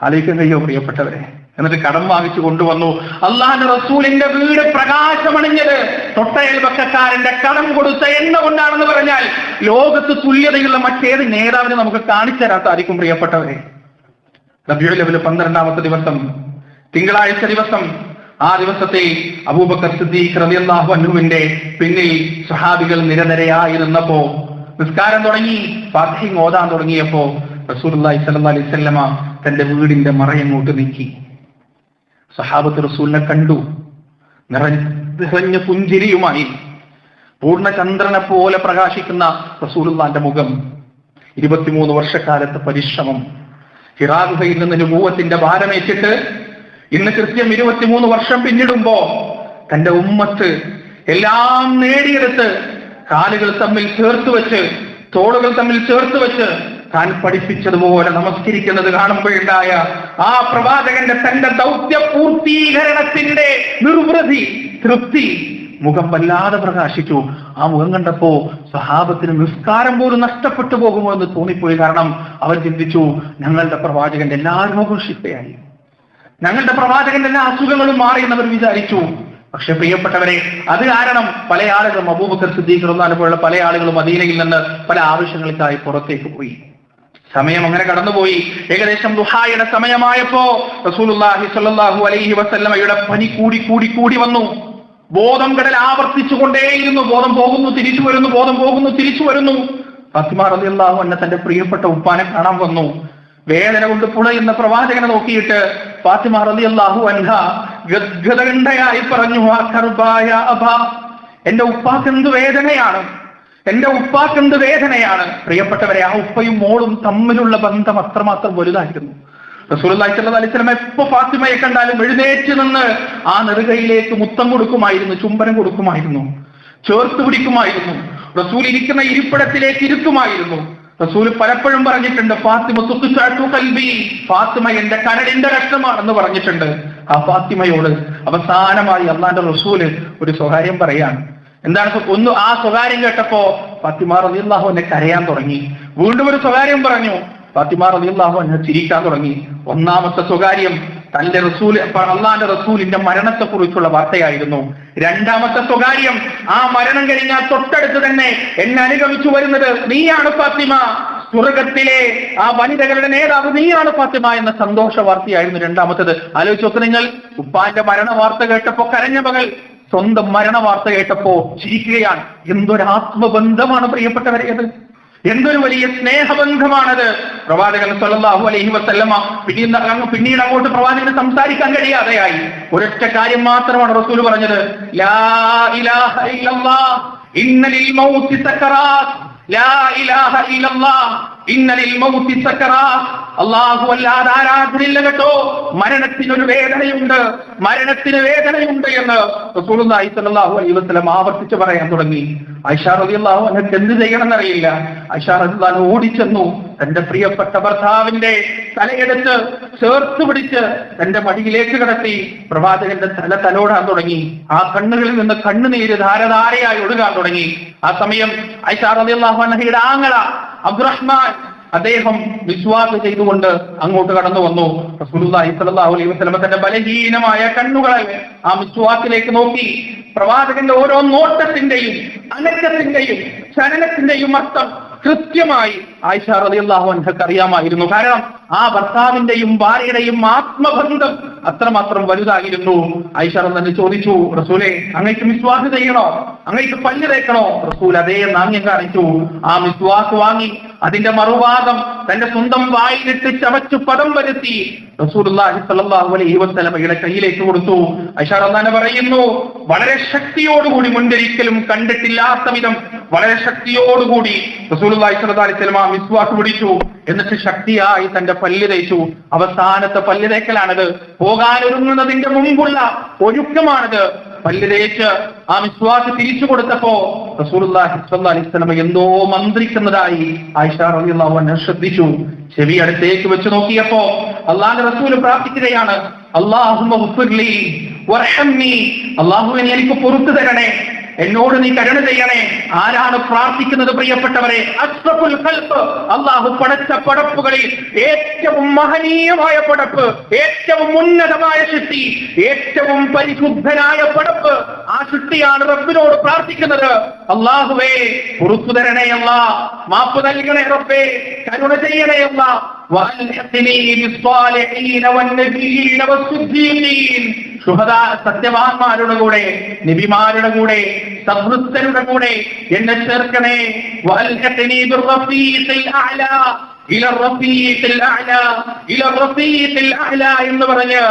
ആലോചിക്കാൻ കഴിയോ പ്രിയപ്പെട്ടവരെ? എന്നിട്ട് കടം വാങ്ങിച്ചു കൊണ്ടുവന്നു. അല്ലാഹുവിന്റെ റസൂലിന്റെ വീട് പ്രകാശമണിഞ്ഞത് തൊട്ടയൽപക്കക്കാരന്റെ കടം കൊടുത്ത എണ്ണ കൊണ്ടാണെന്ന് പറഞ്ഞാൽ ലോകത്ത് തുല്യതയുള്ള മറ്റേത് നേതാവിനെ നമുക്ക് കാണിച്ചു തരാൻ സാധിക്കും പ്രിയപ്പെട്ടവരെ. റബീഉൽ അവ്വൽ 12ാമത്തെ ദിവസം, തിങ്കളാഴ്ച ദിവസം, ആ ദിവസത്തെ അബൂബക്കർ സിദ്ദീഖ് റളിയല്ലാഹു അൻഹുവിന്റെ പിന്നിൽ സ്വഹാബികൾ നിരനിരയായിരുന്നപ്പോ നിസ്കാരം തുടങ്ങി, ഫാത്തിഹ ഓതാൻ തുടങ്ങിയപ്പോ റസൂലുള്ളാഹി സ്വല്ലല്ലാഹു അലൈഹി വസല്ലമ തന്റെ വീടിന്റെ മറയങ്ങോട്ട് നീക്കി. സഹാബത്ത് റസൂലിനെ കണ്ടു. നിറഞ്ഞ പുഞ്ചിരിയുമായി പൂർണ്ണചന്ദ്രനെ പോലെ പ്രകാശിക്കുന്ന റസൂലുള്ളാഹിന്റെ മുഖം. 23 വർഷക്കാലത്തെ പരിശ്രമം, ഹിറാ ഗുഹയിൽ നിന്ന് നുബുവത്തിന്റെ ഭാരമേറ്റിട്ട് ഇന്ന് കൃത്യം 23 വർഷം പിന്നിടുമ്പോ തന്റെ ഉമ്മത്ത് എല്ലാം നേടിയെടുത്ത് കാലുകൾ തമ്മിൽ ചേർത്ത് വെച്ച്, തോളുകൾ തമ്മിൽ ചേർത്ത് വെച്ച് താൻ പഠിപ്പിച്ചതുപോലെ നമസ്കരിക്കുന്നത് കാണുമ്പോഴുണ്ടായ ആ പ്രവാചകന്റെ തന്റെ ദൗത്യ പൂർത്തീകരണത്തിന്റെ നിർവൃതി, തൃപ്തി മുഖം വല്ലാതെ പ്രകാശിച്ചു. ആ മുഖം കണ്ടപ്പോ സഹാബത്തിന് നിസ്കാരം പോലും നഷ്ടപ്പെട്ടു പോകുമോ എന്ന് തോന്നിപ്പോയി. കാരണം അവർ ചിന്തിച്ചു, ഞങ്ങളുടെ പ്രവാചകന്റെ എല്ലാ രോഗവും ശിഫയായി, ഞങ്ങളുടെ പ്രവാചകന്റെ എല്ലാ അസുഖങ്ങളും മാറി എന്നവർ വിചാരിച്ചു. പക്ഷെ പ്രിയപ്പെട്ടവരെ, അത് കാരണം പല ആളുകളും അബൂബക്കർ സിദ്ദീഖ് റളിയല്ലാഹു അൻഹു പല ആളുകളും മദീനയിൽ നിന്ന് പല ആവശ്യങ്ങൾക്കായി പുറത്തേക്ക് പോയി. സമയം അങ്ങനെ കടന്നുപോയി. ഏകദേശം ദുഹായുടെ സമയമായപ്പോ റസൂലുള്ളാഹി സ്വല്ലല്ലാഹു അലൈഹി വസല്ലമയുടെ പനി കൂടി വന്നു. ബോധം കടൽ ആവർത്തിച്ചു കൊണ്ടേയിരുന്നു. ബോധം പോകുന്നു, തിരിച്ചു വരുന്നു, ബോധം പോകുന്നു, തിരിച്ചു വരുന്നു. ഫാത്തിമ റളിയല്ലാഹു അൻഹ തന്റെ പ്രിയപ്പെട്ട ഉപ്പാനെ കാണാൻ വന്നു. വേദന കൊണ്ട് പുളയുന്ന പ്രവാചകനെ നോക്കിയിട്ട് ഫാത്തിമ റളിയല്ലാഹു അൻഹ ഗദ്ഗദണ്ഡയായി പറഞ്ഞു, എന്റെ ഉപ്പാക്ക് എന്ത് വേദനയാണ്, എന്റെ ഉപ്പാക്ക് എന്ത് വേദനയാണ്. പ്രിയപ്പെട്ടവരെ, ആ ഉപ്പയും മോളും തമ്മിലുള്ള ബന്ധം അത്രമാത്രം വലുതായിരുന്നു. റസൂലുള്ളാഹി സ്വല്ലല്ലാഹു അലൈഹി വസല്ലം എപ്പോ ഫാത്തിമയെ കണ്ടാലും എഴുന്നേറ്റ് നിന്ന് ആ നെറുകയിലേക്ക് മുത്തം കൊടുക്കുമായിരുന്നു, ചുംബനം കൊടുക്കുമായിരുന്നു, ചേർത്ത് പിടിക്കുമായിരുന്നു. റസൂൽ ഇരിക്കുന്ന ഇരിപ്പിടത്തിലേക്ക് ഇരുത്തുമായിരുന്നു. റസൂൽ പലപ്പോഴും പറഞ്ഞിട്ടുണ്ട്, ഫാത്തിമ എന്റെ കരടിന്റെ കഷ്ണമാണെന്ന് പറഞ്ഞിട്ടുണ്ട്. ആ ഫാത്തിമയോട് അവസാനമായി അല്ലാഹുവിന്റെ റസൂല് ഒരു സ്വകാര്യം പറയാണ്. എന്താണ്? ഒന്ന് ആ സ്വകാര്യം കേട്ടപ്പോ ഫാത്തിമ റളിയല്ലാഹു അൻഹ കരയാൻ തുടങ്ങി. വീണ്ടും ഒരു സ്വകാര്യം പറഞ്ഞു. ഫാത്തിമ റളിയല്ലാഹു അൻഹ ചിരിക്കാൻ തുടങ്ങി. ഒന്നാമത്തെ സ്വകാര്യം തന്റെ റസൂൽ, അല്ലാഹുവിന്റെ റസൂലിന്റെ മരണത്തെ കുറിച്ചുള്ള വാർത്തയായിരുന്നു. രണ്ടാമത്തെ സ്വകാര്യം, ആ മരണം കഴിഞ്ഞാൽ തൊട്ടടുത്ത് തന്നെ എന്നെ അനുഗമിച്ചു വരുന്നത് നീയാണ് ഫാത്തിമ, സ്വർഗത്തിലെ ആ വനിതകളുടെ നേതാവ് നീയാണ് ഫാത്തിമ എന്ന സന്തോഷ വാർത്തയായിരുന്നു രണ്ടാമത്തത്. ആലോചിച്ച് നോക്ക് നിങ്ങൾ, ഉപ്പാന്റെ മരണ വാർത്ത കേട്ടപ്പോ കരഞ്ഞ മകൾ സ്വന്തം മരണ വാർത്ത കേട്ടപ്പോ ചിരിക്കുകയാണ്. എന്തൊരു ആത്മബന്ധമാണ് പ്രിയപ്പെട്ടവരെ അത്, എന്തൊരു വലിയ സ്നേഹബന്ധമാണത്. പ്രവാചകൻ സ്വല്ലല്ലാഹു അലൈഹി വസല്ലമ പിന്നീട് അങ്ങോട്ട് പ്രവാചകന് സംസാരിക്കാൻ കഴിയാതെയായി. ഒരൊറ്റ കാര്യം മാത്രമാണ് റസൂൽ പറഞ്ഞത്, ലാ ഇലാഹ ഇല്ലല്ലാഹ് ഇന്ന ലിൽ മൗതി സക്കറാത്ത്, ലാ ഇലാഹ ഇല്ലല്ലാഹ് ഇന്ന ലിൽ മൗതി സക്കറാത്ത്. അല്ലാഹു അല്ലാതെ ആരാധനയില്ല കേട്ടോ, മരണത്തിനൊരു വേദനയുണ്ട്, മരണത്തിന് വേദനയുണ്ട് എന്ന് റസൂലുള്ളാഹി സ്വല്ലല്ലാഹു അലൈഹി വസല്ലം ആവർത്തിച്ച് പറയാൻ തുടങ്ങി. ആയിഷ റളിയല്ലാഹു അൻഹയ്ക്ക് എന്ത് ചെയ്യണമെന്നറിയില്ല. ആയിഷ റളിയല്ലാഹു അൻഹ ഓടിച്ചെന്നു തന്റെ പ്രിയപ്പെട്ട ഭർത്താവിന്റെ തലയെടുത്ത് ചേർത്ത് പിടിച്ച് തന്റെ മടിയിലേക്ക് കിടത്തി പ്രവാചകന്റെ തലോടാൻ തുടങ്ങി. ആ കണ്ണുകളിൽ നിന്ന് കണ്ണുനീര് ധാരധാരയായി ഒഴുകാൻ തുടങ്ങി. ആ സമയം ആയിഷ റളിയല്ലാഹു അൻഹയുടെ ആങ്ങള അബ്ദുറഹ്മാൻ അദ്ദേഹം വിശ്വാസം ചെയ്തുകൊണ്ട് അങ്ങോട്ട് കടന്നു വന്നു. റസൂലുള്ളാഹി സ്വല്ലല്ലാഹു അലൈഹി വസല്ലം തന്റെ ബലഹീനമായ കണ്ണുകളെ ആ വിശ്വാസത്തിലേക്ക് നോക്കി. പ്രവാചകന്റെ ഓരോ നോട്ടത്തിന്റെയും അനക്കത്തിന്റെയും ചലനത്തിന്റെയും അർത്ഥം കൃത്യമായി ആയിഷ റളിയല്ലാഹു അൻഹയ്ക്ക് അറിയാമായിരുന്നു. കാരണം ആ ഭർത്താവിന്റെയും ഭാര്യയുടെയും ആത്മബന്ധം അത്രമാത്രം വലുതായിരുന്നു. ആയിഷ റളിയല്ലാഹു അൻഹ ചോദിച്ചു, റസൂലേ അങ്ങേക്ക് മിസ്വാക്ക് ചെയ്യണോ, അങ്ങേക്ക് പല്ല് തേക്കണോ? റസൂൽ അതേ നാണ്യം കാണിച്ചു. ആ മിസ്വാക്ക് വാങ്ങി അതിന്റെ മറുഭാഗം തന്റെ സ്വന്തം വായിലിട്ട് ചവച്ചു പദം വരുത്തി റസൂലുള്ളാഹി സ്വല്ലല്ലാഹു അലൈഹി വസല്ലമയുടെ കയ്യിലേക്ക് കൊടുത്തു. ആയിഷ റളിയല്ലാഹു അൻഹ പറയുന്നു, വളരെ ശക്തിയോടുകൂടി, മുൻപൊരിക്കലും കണ്ടിട്ടില്ലാത്ത വിധം വളരെ ശക്തിയോടുകൂടി റസൂലുള്ളാഹി സ്വല്ലല്ലാഹു അലൈഹി വസല്ലമ മിസ്വാക്ക് പിടിച്ചു. എന്നിട്ട് ശക്തിയായി തന്റെ പല്ല് തേച്ചു. അവസാനത്തെ പല്ല് തേക്കലാണിത്, പോകാനൊരുങ്ങുന്നതിന്റെ മുമ്പുള്ള ഒരുക്കമാണിത്. പല്ല് തേച്ച് ആ മിസ്വാക്ക് തിരിച്ചു കൊടുത്തപ്പോ റസൂലുള്ളാഹി സ്വല്ലല്ലാഹു അലൈഹി വസല്ലം എന്തോ മന്ത്രിക്കുന്നതായി ആയിഷ റളിയല്ലാഹു അൻഹ ശ്രദ്ധിച്ചു. ചെവി അടുത്തേക്ക് വെച്ച് നോക്കിയപ്പോ അല്ലാഹുവിന്റെ റസൂൽ പ്രാർത്ഥിക്കുകയാണ്, അല്ലാഹുമ്മ ഗ്ഫിർലി വർഹംനി, അല്ലാഹുവേ എനിക്ക് പുറത്തു തരണേ, എന്നോട് നീ കരുണ ചെയ്യണേ. ആരാണ് പ്രാർത്ഥിക്കുന്നത് പ്രിയപ്പെട്ടവരെ? അഷ്റഫുൽ ഖൽഖ്, അല്ലാഹു പടച്ച പടപ്പുകളിൽ ഏറ്റവും മഹനീയമായ പടപ്പ്, ഏറ്റവും ഉന്നതമായ സൃഷ്ടി, ഏറ്റവും പരിശുദ്ധനായ പടപ്പ്, ആ സൃഷ്ടിയാണ് റബ്ബിനോട് പ്രാർത്ഥിക്കുന്നത്. അല്ലാഹുവേ പുറത്തു തരണേ അല്ലാ, മാപ്പ് നൽകണേ റബ്ബേ, കരുണ ചെയ്യണേ അല്ലാ. സത്യവാന്മാരുടെ കൂടെ, നബിമാരുടെ കൂടെ, സദ്വൃത്തരുടെ കൂടെ എന്നെ ചേർക്കണേ. എന്ന് പറഞ്ഞ്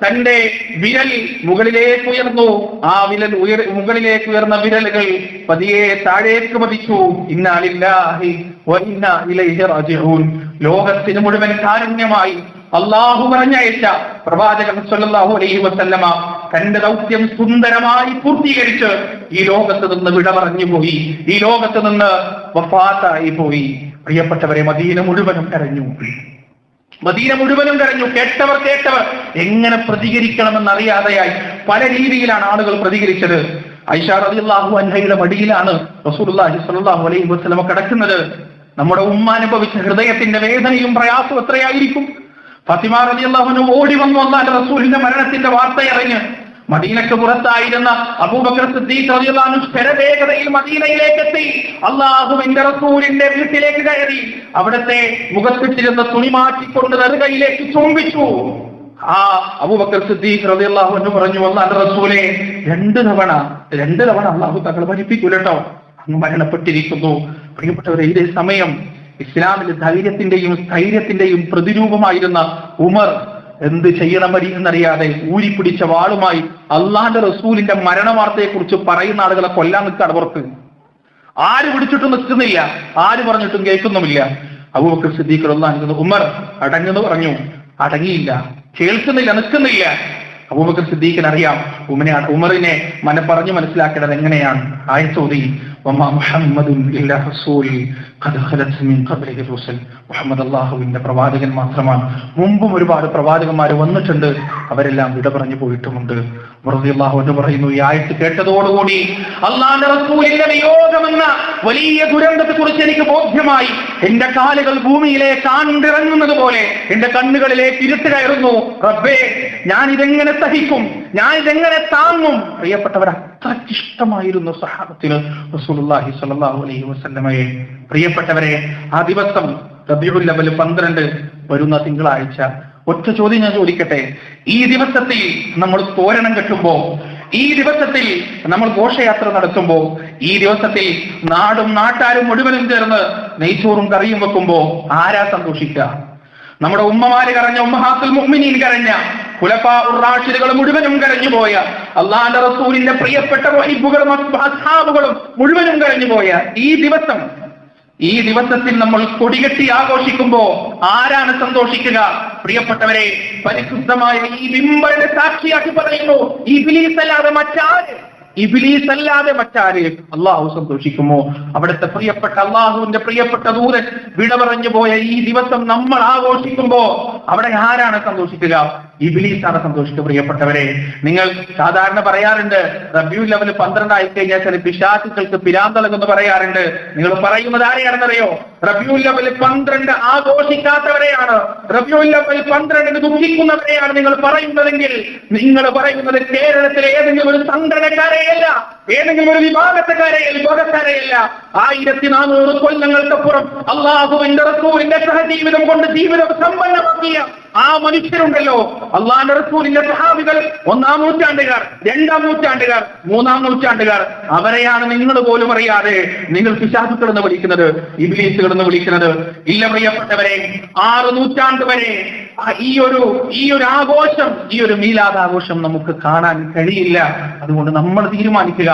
തന്റെ വിരൽ മുകളിലേക്ക് ഉയർന്നു. ആ മുകളിലേക്ക് ഉയർന്ന വിരലുകൾ പതിയെ താഴേക്ക് പതിച്ചു. ഇന്നാ ലില്ലാഹി വ ഇന്നാ ഇലൈഹി റാജിഊൻ. ലോകത്തിന് മുഴുവൻ കാരുണ്യമായി അള്ളാഹു പറഞ്ഞയച്ച പ്രവാചകൻ സ്വല്ലല്ലാഹു അലൈഹി വസല്ലമ തന്റെ ദൗത്യം സുന്ദരമായി പൂർത്തീകരിച്ച് ഈ ലോകത്ത് നിന്ന് വിട പറഞ്ഞു പോയി, ഈ ലോകത്ത് നിന്ന് വഫാത്തായി പോയി. പ്രിയപ്പെട്ടവരെ, മദീന മുഴുവനും കരഞ്ഞു, മദീന മുഴുവനും കരഞ്ഞു. കേട്ടവർ എങ്ങനെ പ്രതികരിക്കണമെന്നറിയാതെയായി പല രീതിയിലാണ് ആളുകൾ പ്രതികരിച്ചത്. ആയിഷ റളിയല്ലാഹു അൻഹയുടെ മടിയിലാണ് റസൂലുള്ളാഹി സ്വല്ലല്ലാഹു അലൈഹി വസല്ലമ കിടക്കുന്നത്. നമ്മുടെ ഉമ്മ അനുഭവിച്ച ഹൃദയത്തിന്റെ വേദനയും പ്രയാസവും എത്രയായിരിക്കും. ഫാത്തിമ റളിയല്ലാഹു അൻഹ ഓടി വന്നു അല്ലാഹുവിന്റെ റസൂലിന്റെ മരണത്തിന്റെ വാർത്തയറിഞ്ഞ്. മദീനക്ക് പുറത്തായിരുന്ന അബൂബക്കർ സിദ്ദീഖ് റളിയല്ലാഹു അൻഹു ശരവേഗതയിൽ മദീനയിലേക്ക് എത്തി. അല്ലാഹുവിന്റെ റസൂലിന്റെ വീട്ടിലേക്ക് കയറി. അവിടുത്തെ മുഖത്തിട്ടിരുന്ന തുണി മാറ്റിക്കൊണ്ട് നെറുകയിലേക്ക് ചുംബിച്ചു. ആ അബൂബക്കർ സിദ്ദീഖ് റളിയല്ലാഹു അൻഹു പറഞ്ഞു, അല്ലാഹുവിന്റെ റസൂലേ, രണ്ട് തവണ അല്ലാഹു തങ്ങളെ മരിപ്പിക്കൂലട്ടോ, അങ്ങ് മരണപ്പെട്ടിരിക്കുന്നു. പ്രിയപ്പെട്ടവരെ, ഇതേ സമയം ഇസ്ലാമിലെ ധൈര്യത്തിന്റെയും സ്ഥൈര്യത്തിന്റെയും പ്രതിരൂപമായിരുന്ന ഉമർ എന്ത് ചെയ്യണമെന്നറിയാതെ ഊരിപ്പിടിച്ച വാളുമായി അള്ളാന്റെ റസൂലിന്റെ മരണവാർത്തയെ കുറിച്ച് പറയുന്ന ആളുകളെ കൊല്ലാൻ നിൽക്കാണ് പുറത്ത്. ആര് പിടിച്ചിട്ടും നിൽക്കുന്നില്ല, ആര് പറഞ്ഞിട്ടും കേൾക്കുന്നുമില്ല. അബൂബക്കർ സിദ്ദീഖ് റളിയല്ലാഹു അൻഹു ഉമർ അടങ്ങുന്നു പറഞ്ഞു, അടങ്ങിയില്ല, കേൾക്കുന്നില്ല, നിൽക്കുന്നില്ല. അബൂബക്കർ സിദ്ദീഖിന് അറിയാം ഉമറിനെ പറഞ്ഞു മനസ്സിലാക്കേണ്ടത് എങ്ങനെയാണ്. ആയത്തോതി മുഹമ്മദ് അല്ലാഹുവിന്റെ പ്രവാചകൻ മാത്രമാണ്. മുമ്പും ഒരുപാട് പ്രവാചകന്മാർ വന്നിട്ടുണ്ട്, അവരെല്ലാം വിട പറഞ്ഞു പോയിട്ടുമുണ്ട്. റളിയല്ലാഹു അൻഹു പറയുന്നു, ഈ ആയത്ത് കേട്ടതോടുകൂടി അല്ലാഹുവിന്റെ റസൂലിന്റെ വിയോഗമെന്ന വലിയ ദുരന്തത്തെ കുറിച്ച് എനിക്ക് ബോധ്യമായി. എന്റെ കാലുകൾ ഭൂമിയിലേക്ക് ആണ്ടിറങ്ങുന്നത് പോലെ എന്റെ കണ്ണുകളിലേക്ക് ഇരുട്ട് കയറുന്നു. റബ്ബേ, ഞാൻ ഇതെങ്ങനെ സഹിക്കും, ഞാൻ ഇതെങ്ങനെ താങ്ങും? പ്രിയപ്പെട്ടവർ, അത്രയ്ക്ക് ഇഷ്ടമായിരുന്നു സഹാബത്തിന് റസൂലുള്ളാഹി സ്വല്ലല്ലാഹു അലൈഹി വസല്ലമയെ. പ്രിയപ്പെട്ടവരെ, ആ ദിവസം റബീഉൽ അവ്വൽ 12 വരുന്ന തിങ്കളാഴ്ച. ഒറ്റ ചോദ്യം ഞാൻ ചോദിക്കട്ടെ, ഈ ദിവസത്തിൽ നമ്മൾ തോരണം കെട്ടുമ്പോ, ഈ ദിവസത്തിൽ നമ്മൾ ഘോഷയാത്ര നടത്തുമ്പോ, ഈ ദിവസത്തിൽ നാടും നാട്ടാരും മുഴുവനും ചേർന്ന് നെയ്ച്ചോറും കറിയും വെക്കുമ്പോ ആരാ സന്തോഷിക്കുക? നമ്മുടെ ഉമ്മമാര് കരഞ്ഞ, ഉമ്മഹാത്തുൽ മുഅ്മിനീൻ കരഞ്ഞ, ഖുലഫാഉർ റാഷിദുകൾ മുഴുവനും കരഞ്ഞുപോയ, അല്ലാഹുവിന്റെ റസൂലിന്റെ പ്രിയപ്പെട്ട വഹിബുകളും അസ്ഹാബുകളും മുഴുവനും കരഞ്ഞുപോയ ഈ ദിവസത്തിൽ നമ്മൾ കൊടികെട്ടി ആഘോഷിക്കുമ്പോ ആരാണ് സന്തോഷിക്കുക? പ്രിയപ്പെട്ടവരെ, പരിശുദ്ധമായ ഈ മിമ്പറിനെ സാക്ഷിയാക്കി പറയുന്നു, ഇബ്ലീസ് അല്ലാതെ മറ്റാര് അള്ളാഹു സന്തോഷിക്കുമോ? അവിടുത്തെ പ്രിയപ്പെട്ട അള്ളാഹുവിന്റെ പ്രിയപ്പെട്ട ദൂതൻ വിട പറഞ്ഞു പോയ ഈ ദിവസം നമ്മൾ ആഘോഷിക്കുമ്പോ അവിടെ ആരാണ് സന്തോഷിക്കുക? ഇബ്ലീസാണ് സന്തോഷിക്കുക. പ്രിയപ്പെട്ടവരെ, നിങ്ങൾ സാധാരണ പറയാറുണ്ട് റബീഉൽ അവ്വൽ 12 ആയി കഴിഞ്ഞാൽ ചില പിശാചുക്കൾക്ക് പിരാന്തളകെന്ന് പറയാറുണ്ട്. നിങ്ങൾ പറയുന്നത് ആരെയാണെന്നറിയോ? റബീഉൽ അവ്വൽ 12 ആഘോഷിക്കാത്തവരെയാണ്, റബീഉൽ അവ്വൽ 12 ദുഃഖിക്കുന്നവരെയാണ് നിങ്ങൾ പറയുന്നതെങ്കിൽ, നിങ്ങൾ പറയുന്നത് കേരളത്തിലെ ഏതെങ്കിലും ഒരു സംഘടനക്കാരെയല്ല, ഏതെങ്കിലും ഒരു വിഭാഗക്കാരെയല്ല. 1400 കൊല്ലങ്ങൾക്കപ്പുറം അള്ളാഹുവിന്റെ റസൂലിന്റെ സഹജീവിതം കൊണ്ട് ജീവിതം സമ്പന്നമാക്കിയ ആ മനുഷ്യരുണ്ടല്ലോ, അള്ളാഹുവിന്റെ റസൂലിന്റെ സഹാബികൾ, 1-ാം നൂറ്റാണ്ടുകാർ, 2-ാം നൂറ്റാണ്ടുകാർ, 3-ാം നൂറ്റാണ്ടുകാർ, അവരെയാണ് നിങ്ങൾ പോലും അറിയാതെ നിങ്ങൾ പിശാചുക്കൾ എന്ന് വിളിക്കുന്നത്, ഇബ്ലീസുകൾ എന്ന് വിളിക്കുന്നത്. ഇല്ല പ്രിയപ്പെട്ടവരെ, 6 നൂറ്റാണ്ട് വരെ ഈ ഒരു ആഘോഷം, ഈ ഒരു മീലാദ് ആഘോഷം നമുക്ക് കാണാൻ കഴിയില്ല. അതുകൊണ്ട് നമ്മൾ തീരുമാനിക്കുക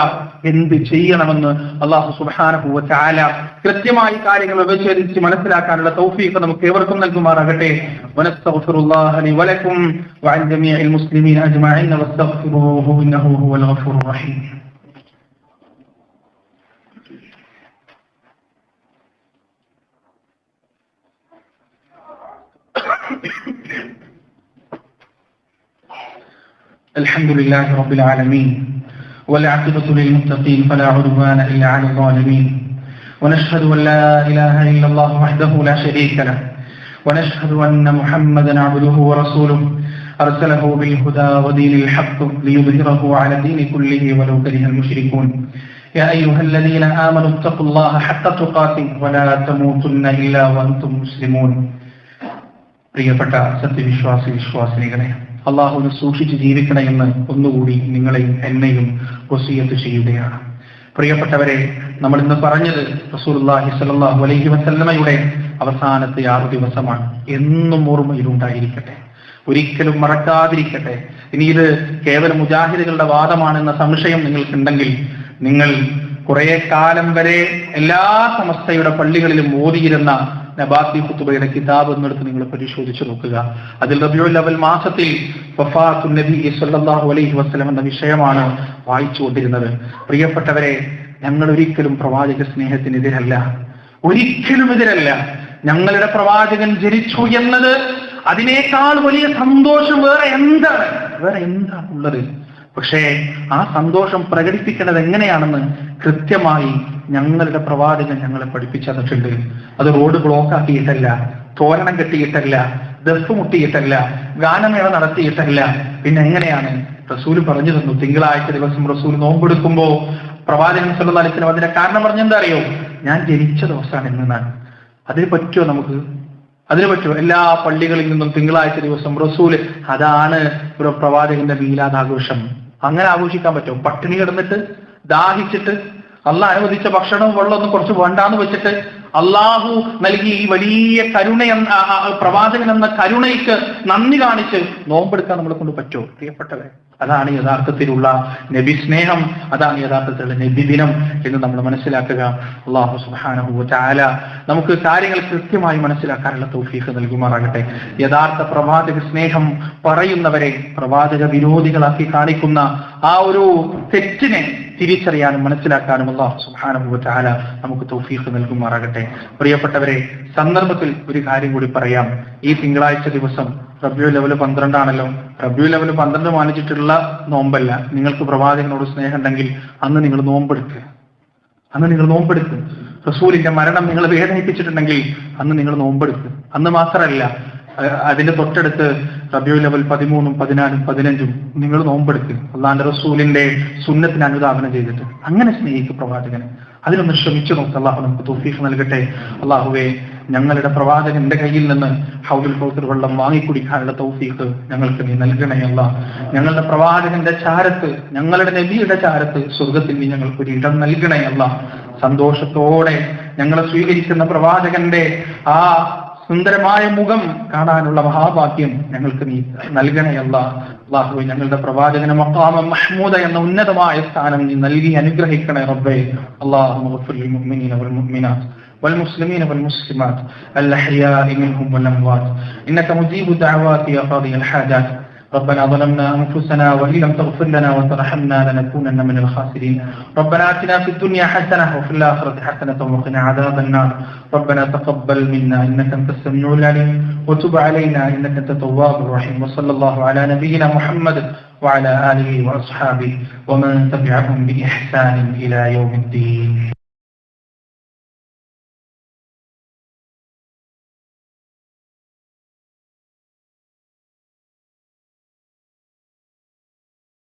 എന്ത് ചെയ്യണമെന്ന്. അല്ലാഹു സുബ്ഹാനഹു വ തആല കൃത്യമായി കാര്യങ്ങൾ വിവേചിച്ച് മനസ്സിലാക്കാനുള്ള തൗഫീഖ് നമുക്ക് ഏവർക്കും നൽകുമാറാകട്ടെ. വനസ്തഗ്ഫിറുല്ലാഹ ലി വലക്കും വഅൻ ജമീഇൽ മുസ്ലിമീന അജ്മഈൻ വസ്തഗ്ഫിറൂഹു ഇന്നഹു ഹുവൽ ഗഫൂറുർ റഹീം. الحمد لله رب العالمين والعاقبة للمتقين فلا عدوان إلا على الظالمين ونشهد أن لا إله إلا الله وحده لا شريك له ونشهد أن محمدا عبده ورسوله أرسله بالهدى ودين الحق ليظهره على الدين كله ولو كره المشركون يا أيها الذين آمنوا اتقوا الله حق تقاته ولا تموتن إلا وأنتم مسلمون. പ്രിയപ്പെട്ട സത്യവിശ്വാസിനികളെ, അള്ളാഹുവിനെ സൂക്ഷിച്ച് ജീവിക്കണമെന്ന് ഒന്നുകൂടി നിങ്ങളെയും എന്നെയും വസിയത്ത് ചെയ്യുകയാണ്. പ്രിയപ്പെട്ടവരെ, നമ്മൾ ഇന്ന് പറഞ്ഞത് റസൂലുള്ളാഹി സ്വല്ലല്ലാഹു അലൈഹി വസല്ലമയുടെ അവസാനത്തെ 6 ദിവസമാണ്. എന്നും ഓർമ്മയിലുണ്ടായിരിക്കട്ടെ, ഒരിക്കലും മറക്കാതിരിക്കട്ടെ. ഇനി ഇത് കേവലം മുജാഹിദുകളുടെ വാദമാണെന്ന സംശയം നിങ്ങൾക്കുണ്ടെങ്കിൽ, നിങ്ങൾ കുറെ കാലം വരെ എല്ലാ സമസ്തയുടെ പള്ളികളിലും ഓതിയിരുന്ന നബാത്തി ഖുതുബയുടെ കിതാബ് എന്നെടുത്ത് നിങ്ങൾ പരിശോധിച്ചു നോക്കുക. അതിൽ റബീഉൽ അവ്വൽ മാസത്തിൽ വഫാത്തുൻ നബി സ്വല്ലല്ലാഹു അലൈഹി വസല്ലം എന്ന വിഷയമാണ് വായിച്ചുകൊണ്ടിരുന്നത്. പ്രിയപ്പെട്ടവരെ, ഞങ്ങൾ ഒരിക്കലും പ്രവാചക സ്നേഹത്തിനെതിരല്ല, ഒരിക്കലും എതിരല്ല. ഞങ്ങളുടെ പ്രവാചകൻ ജനിച്ചു എന്നത് അതിനേക്കാൾ വലിയ സന്തോഷം വേറെ എന്താണുള്ളത്? പക്ഷേ ആ സന്തോഷം പ്രകടിപ്പിക്കേണ്ടത് എങ്ങനെയാണെന്ന് കൃത്യമായി ഞങ്ങളുടെ പ്രവാചകൻ ഞങ്ങളെ പഠിപ്പിച്ചു തന്നിട്ടുണ്ട്. അത് റോഡ് ബ്ലോക്ക് ആക്കിയിട്ടല്ല, തോരണം കെട്ടിയിട്ടല്ല, ദഫ് മുട്ടിയിട്ടല്ല, ഗാനമേള നടത്തിയിട്ടല്ല. പിന്നെ എങ്ങനെയാണ്? റസൂല് പറഞ്ഞു തന്നു. തിങ്കളാഴ്ച ദിവസം റസൂൽ നോമ്പെടുക്കുമ്പോ പ്രവാചകൻ സല്ലല്ലാഹു അലൈഹി വസല്ലം അതിന്റെ കാരണം പറഞ്ഞെന്താ അറിയോ? ഞാൻ ജനിച്ച ദിവസമാണ് എന്നാണ്. അതിന് പറ്റുമോ നമുക്ക്? അതിന് പറ്റുമോ? എല്ലാ പള്ളികളിൽ നിന്നും തിങ്കളാഴ്ച ദിവസം റസൂല്, അതാണ് ഒരു പ്രവാചകന്റെ മീലാദ് ആഘോഷം. അങ്ങനെ ആഘോഷിക്കാൻ പറ്റുമോ? പട്ടിണി കിടന്നിട്ട് ദാഹിച്ചിട്ട് അള്ളാഹ് അനുവദിച്ച ഭക്ഷണവും വെള്ളമൊന്നും കുറച്ച് വേണ്ടാന്ന് വെച്ചിട്ട് അള്ളാഹു നൽകി ഈ വലിയ കരുണ, പ്രവാചകൻ എന്ന കരുണയ്ക്ക് നന്ദി കാണിച്ച് നോമ്പെടുക്കാൻ നമ്മളെ കൊണ്ട് പറ്റുമോ? പ്രിയപ്പെട്ടവരെ, അതാണ് യഥാർത്ഥത്തിലുള്ള നബി സ്നേഹം, അതാണ് യഥാർത്ഥത്തിലുള്ള നബി ദിനം എന്ന് നമ്മൾ മനസ്സിലാക്കുക. അല്ലാഹു സുബ്ഹാനഹു വ തആല നമുക്ക് കാര്യങ്ങൾ കൃത്യമായി മനസ്സിലാക്കാനുള്ള തൗഫീഖ് നൽകുമാറാകട്ടെ. യഥാർത്ഥ പ്രവാചക സ്നേഹം പറയുന്നവരെ പ്രവാചക വിരോധികളാക്കി കാണിക്കുന്ന ആ ഒരു തെറ്റിനെ തിരിച്ചറിയാനും മനസ്സിലാക്കാനും അല്ലാഹു സുബ്ഹാനഹു വ തആല നമുക്ക് തൗഫീഖ് നൽകുമാറാകട്ടെ. പ്രിയപ്പെട്ടവരെ, സന്ദർഭത്തിൽ ഒരു കാര്യം കൂടി പറയാം. ഈ തിങ്കളാഴ്ച ദിവസം റബീഉൽ അവ്വൽ 12 ആണല്ലോ. റബീഉൽ അവ്വൽ 12 മാനിച്ചിട്ടുള്ള നോമ്പല്ല. നിങ്ങൾക്ക് പ്രവാചകനോട് സ്നേഹം ഉണ്ടെങ്കിൽ അന്ന് നിങ്ങൾ നോമ്പെടുക്കുക. റസൂലിന്റെ മരണം നിങ്ങൾ വേദനിപ്പിച്ചിട്ടുണ്ടെങ്കിൽ അന്ന് നിങ്ങൾ നോമ്പെടുക്കുക. അന്ന് മാത്രമല്ല, അതിന്റെ തൊട്ടടുത്ത് റബീഉൽ അവ്വൽ 13, 14, 15 നിങ്ങൾ നോമ്പെടുക്കുക. അല്ലാഹുവിന്റെ റസൂലിന്റെ സുന്നത്തിന് അനുധാവനം ചെയ്തിട്ട് അങ്ങനെ സ്നേഹിക്കുക പ്രവാചകനെ. അതിനൊന്ന് ശ്രമിച്ചു നോക്കുക. അള്ളാഹു നമുക്ക് തൗഫീഖ് നൽകട്ടെ. അള്ളാഹുവേ, ഞങ്ങളുടെ പ്രവാചകന്റെ കയ്യിൽ നിന്ന് ഹൗദുൽ കൗസർ വെള്ളം വാങ്ങിക്കുടിക്കാനുള്ള തൗഫീഖ് ഞങ്ങൾക്ക് നീ നൽകണേ അല്ലാഹ്. ഞങ്ങളുടെ പ്രവാചകന്റെ ചാരത്ത്, ഞങ്ങളുടെ നബിയുടെ ചാരത്ത് സ്വർഗത്തിൽ നീ ഞങ്ങൾക്ക് ഒരു ഇടം നൽകണേ അല്ലാഹ്. സന്തോഷത്തോടെ ഞങ്ങളെ സ്വീകരിക്കുന്ന പ്രവാചകന്റെ ആ സുന്ദരമായ മുഖം കാണാനുള്ള മഹാഭാഗ്യം ഞങ്ങൾക്ക് നീ നൽകണേ അല്ലാഹ്. അല്ലാഹുവേ, ഞങ്ങളുടെ പ്രവാചകന് മഖാമ മഹ്മൂദ എന്ന ഉന്നതമായ സ്ഥാനം നീ നൽകി അനുഗ്രഹിക്കണേ റബ്ബേ. അല്ലാഹുമ്മ ഗ്ഫിർ ലിൽ മുഅ്മിനീന വൽ മുഅ്മിനാത്ത് والمسلمين والمسلمات الأحياء منهم والأموات إنك مجيب الدعوات يا قاضي الحاجات. ربنا ظلمنا أنفسنا وإن لم تغفر لنا وترحمنا لنكونن من الخاسرين. ربنا آتنا في الدنيا حسنة وفي الآخرة حسنة وقنا عذاب النار. ربنا تقبل منا إنك أنت السميع العليم وتب علينا إنك أنت التواب الرحيم. وصلى الله على نبينا محمد وعلى آله وأصحابه ومن تبعهم بإحسان إلى يوم الدين.